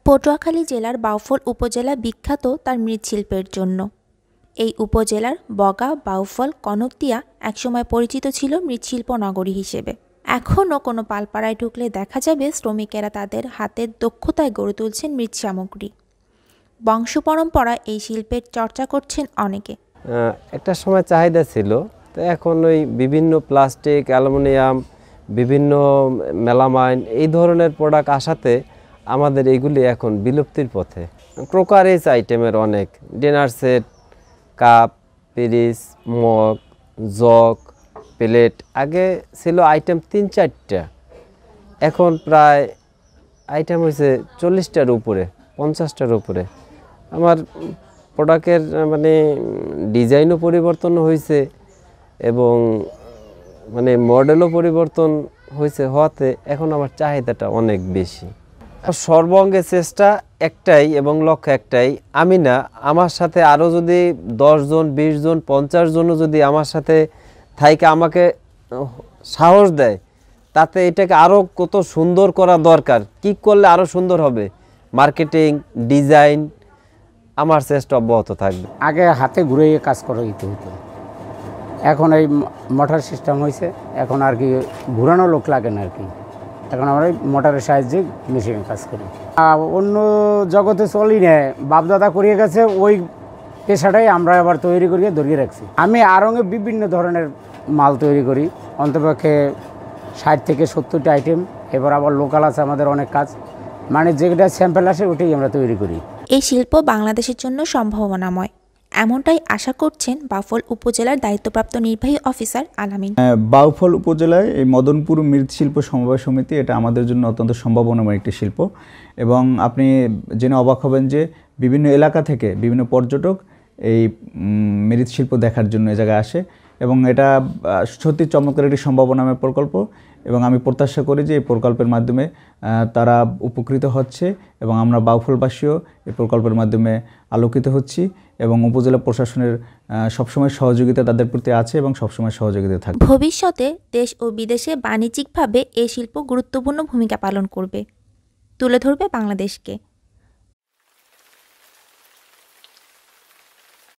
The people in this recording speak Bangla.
পটুয়াখালী জেলার বাউফল উপজেলা বিখ্যাত তার মৃৎশিল্পের জন্য। এই উপজেলার বগা, বাউফল, কনকদিয়া একসময় পরিচিত ছিল মৃৎশিল্প নগরী হিসেবে। এখনও কোনো পালপাড়ায় ঢুকলে দেখা যাবে শ্রমিকেরা তাদের হাতের দক্ষতায় গড়ে তুলছেন মৃৎ সামগ্রী। বংশ পরম্পরা এই শিল্পের চর্চা করছেন অনেকে। একটা সময় চাহিদা ছিল, তো এখন ওই বিভিন্ন প্লাস্টিক, অ্যালুমিনিয়াম, বিভিন্ন মেলামাইন এই ধরনের প্রোডাক্ট আসাতে আমাদের এগুলি এখন বিলুপ্তির পথে। ক্রোকারিজ আইটেমের অনেক, ডিনার সেট, কাপ, পিরিচ, মগ, জগ, প্লেট, আগে ছিল আইটেম ৩-৪টা, এখন প্রায় আইটেম হয়েছে 40টার উপরে, 50টার উপরে। আমার প্রোডাক্টের মানে ডিজাইনও পরিবর্তন হয়েছে এবং মানে মডেলও পরিবর্তন হয়েছে, হওয়াতে এখন আমার চাহিদাটা অনেক বেশি। সর্বাঙ্গে চেষ্টা একটাই এবং লক্ষ্য একটাই, আমি না, আমার সাথে আরও যদি 10 জন, 20 জন, 50 জনও যদি আমার সাথে থাইকে আমাকে সাহস দেয়, তাতে এটাকে আরও কত সুন্দর করা দরকার, কি করলে আরও সুন্দর হবে, মার্কেটিং, ডিজাইন, আমার চেষ্টা অব্যাহত থাকবে। আগে হাতে ঘুরে কাজ করে দিতে হতো, এখন এই মোটর সিস্টেম হয়েছে, এখন আর কি ঘুরানো লোক লাগে না আর কি, এখন আমরা মোটরের সাহায্যে মেশিনে কাজ করি। অন্য জগতে চলি না, বাপদাদা করিয়ে গেছে, ওই পেশাটাই আমরা আবার তৈরি করিয়ে ধরিয়ে রাখছি। আমি আড়ঙে বিভিন্ন ধরনের মাল তৈরি করি, অন্তপক্ষে 60 থেকে 70টা আইটেম। এবার আবার লোকাল আছে আমাদের অনেক কাজ, মানে যেটা স্যাম্পল আসে ওটাই আমরা তৈরি করি। এই শিল্প বাংলাদেশের জন্য সম্ভাবনাময়, এমনটাই আশা করছেন বাউফল উপজেলার দায়িত্বপ্রাপ্ত নির্বাহী অফিসার আলামিন। বাউফল উপজেলায় এই মদনপুর মৃৎশিল্প সমবায় সমিতি, এটা আমাদের জন্য অত্যন্ত সম্ভাবনাময় একটি শিল্প। এবং আপনি জেনে অবাক হবেন যে বিভিন্ন এলাকা থেকে বিভিন্ন পর্যটক এই মৃৎশিল্প দেখার জন্য এ জায়গায় আসে এবং এটা সত্যি চমৎকার একটি সম্ভাবনাময় প্রকল্প। এবং আমি প্রত্যাশা করি যে এই প্রকল্পের মাধ্যমে তারা উপকৃত হচ্ছে এবং আমরা বাউফলবাসীও এই প্রকল্পের মাধ্যমে আলোকিত হচ্ছি এবং উপজেলা প্রশাসনের সবসময় সহযোগিতা তাদের প্রতি আছে এবং সবসময় সহযোগিতা থাকবে। ভবিষ্যতে দেশ ও বিদেশে বাণিজ্যিকভাবে এই শিল্প গুরুত্বপূর্ণ ভূমিকা পালন করবে, তুলে ধরবে বাংলাদেশকে।